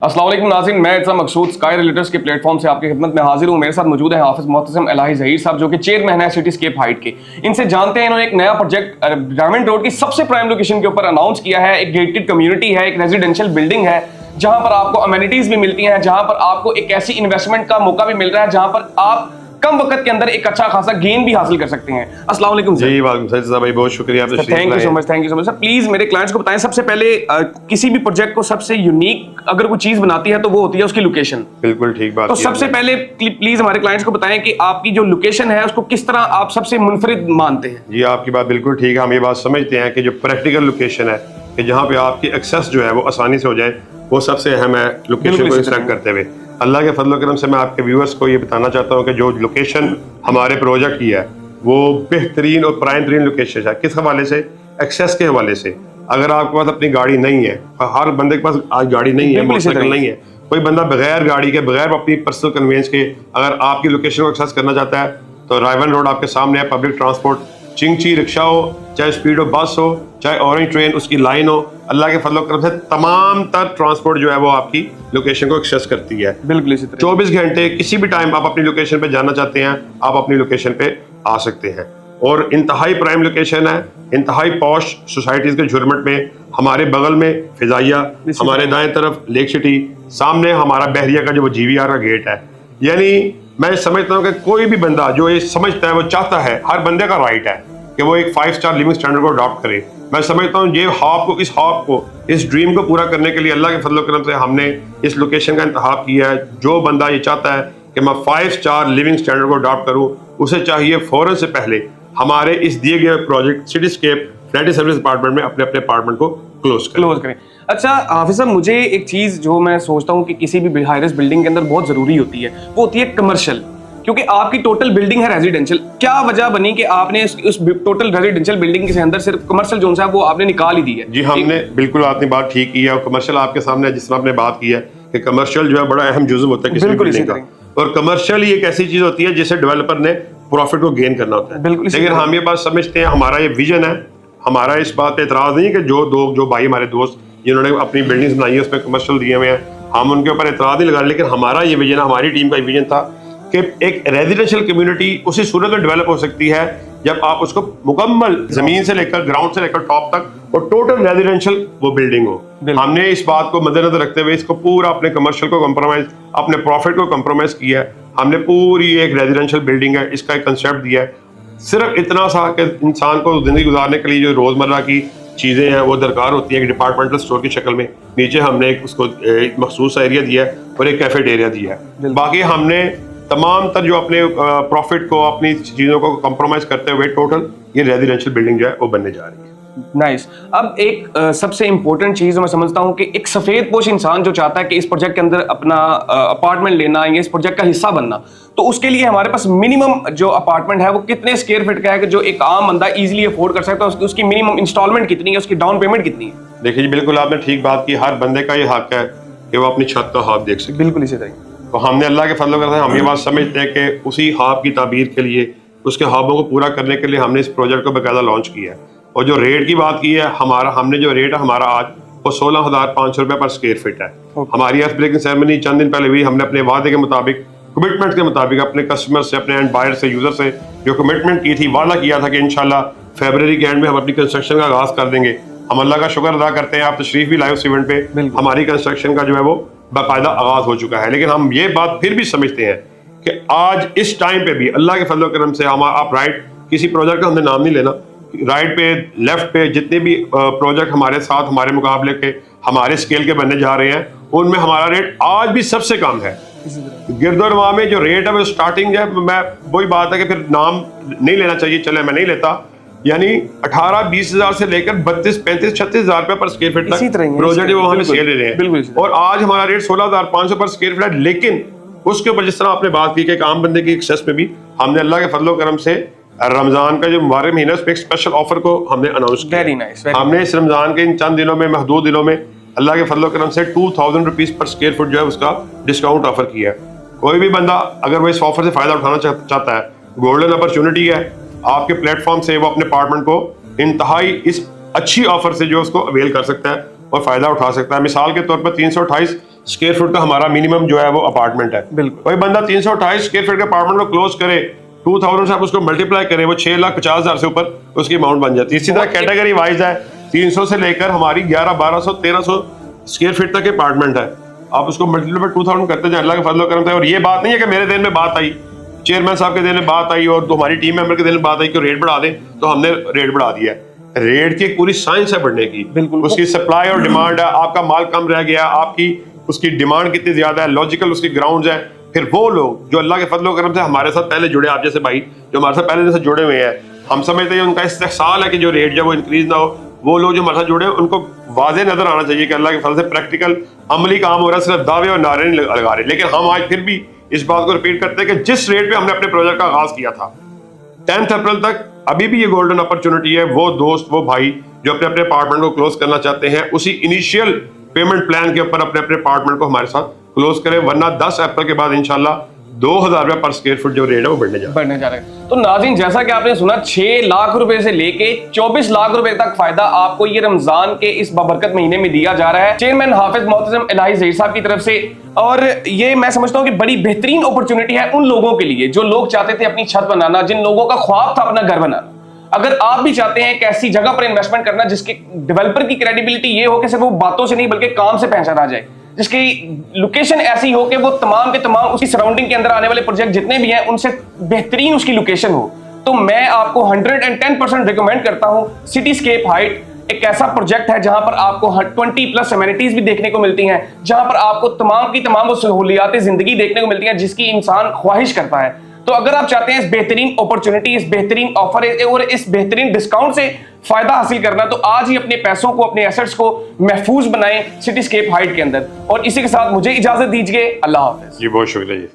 अस्सलाम वालेकुम नाज़रीन, मैं इत्सा मकसूद स्काई रिलेटर्स के प्लेटफॉर्म से आपकी खिदमत में हाजिर हूँ। मेरे साथ मौजूद है हाफिज मोहतसिम इलाही ज़हीर साहब, जो कि चेयरमैन है सिटीस्केप हाइट के। इनसे जानते हैं, इन्होंने एक नया प्रोजेक्ट डायमंड रोड की सबसे प्राइम लोकेशन के ऊपर अनाउंस किया है। एक गेटेड कम्युनिटी है, एक रेजिडेंशियल बिल्डिंग है, जहां पर आपको अमेनिटीज भी मिलती हैं, जहां पर आपको एक ऐसी इन्वेस्टमेंट का मौका भी मिल रहा है जहां पर आप कम वक्त के अंदर एक अच्छा खासा गेन भी हासिल कर सकते हैं। अस्सलाम वालेकुम सर। जी वालेकुम सलाम भाई, बहुत शुक्रिया आपसे। Thank you so much, thank you so much sir. Please मेरे क्लाइंट्स को बताएं, सबसे पहले किसी भी प्रोजेक्ट को सबसे यूनिक अगर कोई चीज बनाती है तो वो होती है उसकी लोकेशन। बिल्कुल ठीक बात। तो सबसे पहले प्लीज हमारे क्लाइंट्स को बताएं कि आपकी जो लोकेशन है उसको किस तरह आप सबसे मुनफरिद मानते हैं। जी आपकी बात बिल्कुल ठीक है। हम ये बात समझते हैं कि जो प्रैक्टिकल लोकेशन है कि जहाँ पे आपकी एक्सेस जो है वो आसानी से हो जाए, वो सबसे अहम है लोकेशन को सिलेक्ट करते हुए। अल्लाह के फजल करम से मैं आपके व्यूअर्स को ये बताना चाहता हूँ कि जो लोकेशन हमारे प्रोजेक्ट की है वो बेहतरीन और प्राइम तरीन लोकेशन है। किस हवाले से? एक्सेस के हवाले से। अगर आपके पास अपनी गाड़ी नहीं है, हर बंदे के पास आज गाड़ी नहीं है, मोटरसाइकिल नहीं है, कोई बंदा बगैर गाड़ी के, बगैर अपनी पर्सनल कन्वीनियंस के अगर आपकी लोकेशन को एक्सेस करना चाहता है तो रायवन रोड आपके सामने है। पब्लिक ट्रांसपोर्ट, चिंगची रिक्शा हो, चाहे स्पीडो बस हो, चाहे ऑरेंज ट्रेन उसकी लाइन हो, अल्लाह के फजल करम से तमाम तर ट्रांसपोर्ट जो है वो आपकी लोकेशन को एक्सेस करती है। बिल्कुल इसी तरह 24 घंटे किसी भी टाइम आप अपनी लोकेशन पे जाना चाहते हैं, आप अपनी लोकेशन पे आ सकते हैं। और इंतहाई प्राइम लोकेशन है, इंतहाई पॉश सोसाइटीज के झुरमट में। हमारे बगल में फिजाइया, हमारे दाएं तरफ लेक सिटी, सामने हमारा बहरिया का जो वो GVR का गेट है। यानी मैं समझता हूँ कि कोई भी बंदा जो ये समझता है, वो चाहता है, हर बंदे का राइट है कि वो एक 5 स्टार लिविंग स्टैंडर्ड को अडॉप्ट करे। मैं समझता हूँ ये इस ड्रीम को पूरा करने के लिए अल्लाह के फजल करम से हमने इस लोकेशन का इंतखाब किया है। जो बंदा ये चाहता है कि मैं 5 स्टार लिविंग स्टैंडर्ड को अडॉप्ट करूँ, उसे चाहिए फौरन से पहले हमारे इस दिए गए project cityscape flat service apartment में अपने अपार्टमेंट को क्लोज करें। अच्छा हाफिज साहब, मुझे एक चीज जो मैं सोचता हूँ कि किसी भी हाईराइज बिल्डिंग के अंदर बहुत जरूरी होती है, वो होती है कमर्शियल। क्योंकि आपकी टोटल बिल्डिंग है रेजिडेंशियल, क्या वजह बनी कि आपने उस टोटल रेजिडेंशियल बिल्डिंग के अंदर सिर्फ कमर्शियल जोन है वो आपने निकाल ही दी है? जी हमने बिल्कुल, आपने बात ठीक की है। और कमर्शियल आपके सामने जिस तरह आपने बात की है कि कमर्शियल जो है बड़ा अहम जुज़्व होता है किसी भी बिल्डिंग का। और कमर्शियल ही एक ऐसी चीज होती है जिसे डेवलपर ने प्रॉफिट को गेन करना होता है। लेकिन हम ये बात समझते हैं, हमारा ये विजन है, हमारा इस बात पे एतराज नहीं है कि जो भाई हमारे दोस्त जिन्होंने अपनी बिल्डिंग्स बनाई है उसमें कमर्शियल दिए हुए हैं, हम उनके ऊपर एतराज नहीं लगा रहे। लेकिन हमारा ये विजन, हमारी टीम का विजन था कि एक रेजिडेंशियल कम्युनिटी उसी सूरत में डेवलप हो सकती है जब आप उसको मुकम्मल जमीन से लेकर ग्राउंड से लेकर टॉप तक और टोटल रेजिडेंशियल वो बिल्डिंग हो। हमने इस बात को मद्देनजर रखते हुए इसको पूरा अपने कमर्शियल को कंप्रोमाइज, अपने प्रॉफिट को कंप्रोमाइज किया है। हमने पूरी एक रेजिडेंशियल बिल्डिंग है, इसका एक कंसेप्ट दिया है। सिर्फ इतना सा कि इंसान को जिंदगी गुजारने के लिए जो रोजमर्रा की चीजें हैं वो दरकार होती है, डिपार्टमेंटल स्टोर की शक्ल में। नीचे हमने उसको एक मखसूस एरिया दिया है और एक कैफेटेरिया दिया है। बाकी हमने तमाम तर जो अपने प्रॉफिट को, अपनी चीजों को कंप्रोमाइज करते हुए टोटल ये रेजिडेंशियल बिल्डिंग जो है वो बनने जा रही है। नाइस। अब एक सबसे इंपॉर्टेंट चीज मैं समझता हूँ कि एक सफेद पोश इंसान जो चाहता है कि इस प्रोजेक्ट के अंदर अपना अपार्टमेंट लेना या इस प्रोजेक्ट का हिस्सा बनना, तो उसके लिए हमारे पास मिनिमम जो अपार्टमेंट है वो कितने स्क्वायर फीट का है कि जो एक आम बंदा इजीली अफोर्ड कर सकता है? उसकी मिनिमम इंस्टॉलमेंट कितनी है, उसकी डाउन पेमेंट कितनी है? देखिए जी, बिल्कुल आपने ठीक बात की। हर बंदे का ये हक है कि वो अपनी छत का ख्वाब देख सके। बिल्कुल इसी तरह। तो हमने अल्लाह के फजल करते हैं, हम ये बात समझते हैं कि उसी ख्वाब की ताबीर के लिए, उसके ख्वाबों को पूरा करने के लिए हमने इस प्रोजेक्ट को बाकायदा लॉन्च किया है। और जो रेट की बात की है, हमने जो रेट है हमारा आज वो 16,500 रुपये पर स्क्वायर फीट है। हमारी अर्थ ब्रेकिंग सेरेमनी चंद दिन पहले हुई। हमने अपने वादे के मुताबिक, कमिटमेंट के मुताबिक अपने कस्टमर से, अपने एंड बायर से, यूजर से जो कमिटमेंट की थी, वादा किया था कि इंशाल्लाह फरवरी के एंड में हम अपनी कंस्ट्रक्शन का आगाज कर देंगे। हम अल्लाह का शुक्र अदा करते हैं, आप तशरीफ भी लाए उस इवेंट पे। हमारी कंस्ट्रक्शन का जो है वो बाकायदा आगाज हो चुका है। लेकिन हम ये बात फिर भी समझते हैं कि आज इस टाइम पे भी अल्लाह के फजल करम से आप राइट, किसी प्रोजेक्ट का हमने नाम नहीं लेना, राइट पे लेफ्ट पे जितने भी प्रोजेक्ट हमारे साथ हमारे मुकाबले के हमारे स्केल के बनने जा रहे हैं, उनमें हमारा रेट आज भी सबसे कम है। गिरदोरवा में जो रेट है वो स्टार्टिंग है, मैं वही बात है कि फिर नाम नहीं लेना चाहिए, चले मैं नहीं लेता, यानी 18-20 हजार से लेकर 32-35-36 हजार रुपए पर स्क्वायर फीट तक प्रोजेक्ट वो हमें सेल ले रहे हैं। और आज हमारा रेट 16,500 पर स्क्वायर फीट है। लेकिन उसके ऊपर जिस तरह आपने बात की कि एक आम बंदे की एक्सेस में भी हमने अल्लाह के फजलो करम से रमजान का जो मुबारक महीना उस पर एक स्पेशल ऑफर को हमने अनाउंस किया। हमने इस रमजान के इन चंद दिनों में, महदूद दिनों में, अल्लाह के फजलो करम से 2,000 रुपीज पर स्क्वायर फुट जो है उसका डिस्काउंट ऑफर किया है। कोई भी बंदा अगर वो इस ऑफर से फायदा उठाना चाहता है, गोल्डन अपॉर्चुनिटी है आपके प्लेटफॉर्म से, वो अपने अपार्टमेंट को इंतहाई इस अच्छी ऑफर से जो उसको अवेल कर सकता है और फायदा उठा सकता है। मिसाल के तौर पर 328 स्क्वायर फुट का हमारा मिनिमम जो है वो अपार्टमेंट है। बिल्कुल। कोई बंदा 328 स्क्वायर फीट के अपार्टमेंट को क्लोज करे, 2000 से आप उसको मल्टीप्लाई करें, वो 6,50,000 से ऊपर उसकी अमाउंट बन जाती है। इसी तरह कैटेगरी वाइज है, 300 से लेकर हमारी 11, 1200, 1300 स्क्वायर फीट तक के अपार्टमेंट है। आप उसको मल्टीप्लाई 2000 करते जाए, अल्लाह के फजल करम से। और ये बात नहीं है कि मेरे दिन में बात आई, चेयरमैन साहब के दिन में बात आई और हमारी टीम मेंबर के दिन में बात आई कि रेट बढ़ा दें, तो हमने रेट बढ़ा दिया है। रेट की पूरी साइंस है बढ़ने की, बिल्कुल। उसकी सप्लाई और डिमांड है। आपका माल कम रह गया, आपकी उसकी डिमांड कितनी ज्यादा है, लॉजिकल उसकी ग्राउंड्स है। फिर वो लोग जो अल्लाह के फजल करम से हमारे साथ पहले जुड़े, आप जैसे भाई जो हमारे साथ पहले से जुड़े हुए हैं, हम समझते हैं उनका इस्तेहसाल है कि जो रेट जो वो इंक्रीज ना हो। वो लोग जो हमारे साथ जुड़े हैं उनको वाज़ेह नजर आना चाहिए कि अल्लाह के फजल से प्रैक्टिकल अमली काम हो रहा है, सिर्फ दावे और नारे नहीं लगा रहे। लेकिन हम आज फिर भी इस बात को रिपीट करते हैं कि जिस रेट पे हमने अपने प्रोजेक्ट का आगाज किया था 10 अप्रैल तक, अभी भी ये गोल्डन अपॉर्चुनिटी है। वो दोस्त, वो भाई जो अपने अपने अपार्टमेंट को क्लोज करना चाहते हैं, उसी इनिशियल पेमेंट प्लान के ऊपर अपने अपने अपार्टमेंट को हमारे साथ क्लोज करें, वरना 10 अप्रैल के बाद इंशाल्लाह 2000 रुपए पर स्क्वायर फुट जो रेट है वो बढ़ने जा रहा है। तो नाज़रीन, जैसा कि आपने सुना, 6 लाख रुपए से लेके 24 लाख रुपए तक फायदा आपको ये रमजान के इस बाबरकत महीने में दिया जा रहा है चेयरमैन हाफिज मोहतरम इलाही ज़हीर साहब की तरफ से। और ये मैं समझता हूँ कि बड़ी बेहतरीन अपॉर्चुनिटी है उन लोगों के लिए जो लोग चाहते थे अपनी छत बनाना, जिन लोगों का ख्वाब था अपना घर बनाना। अगर आप भी चाहते हैं एक ऐसी जगह पर इन्वेस्टमेंट करना जिसके डेवलपर की क्रेडिबिलिटी ये हो कि सिर्फ वो बातों से नहीं बल्कि काम से पहचाना जाए, जिसकी लोकेशन ऐसी हो कि वो तमाम के तमाम उसकी सराउंडिंग के अंदर आने वाले प्रोजेक्ट जितने भी हैं उनसे बेहतरीन उसकी लोकेशन हो, तो मैं आपको 110% रिकमेंड करता हूं सिटीस्केप हाइट। एक ऐसा प्रोजेक्ट है जहां पर आपको 20+ एमिनिटीज भी देखने को मिलती हैं, जहां पर आपको तमाम की तमाम वो सहूलियातें जिंदगी देखने को मिलती हैं जिसकी इंसान ख्वाहिश करता है। तो अगर आप चाहते हैं इस बेहतरीन अपॉर्चुनिटी, इस बेहतरीन ऑफर और इस बेहतरीन डिस्काउंट से फायदा हासिल करना, तो आज ही अपने पैसों को, अपने एसेट्स को महफूज बनाएं सिटीस्केप हाइट के अंदर। और इसी के साथ मुझे इजाजत दीजिए। अल्लाह हाफिज। जी बहुत शुक्रिया जी।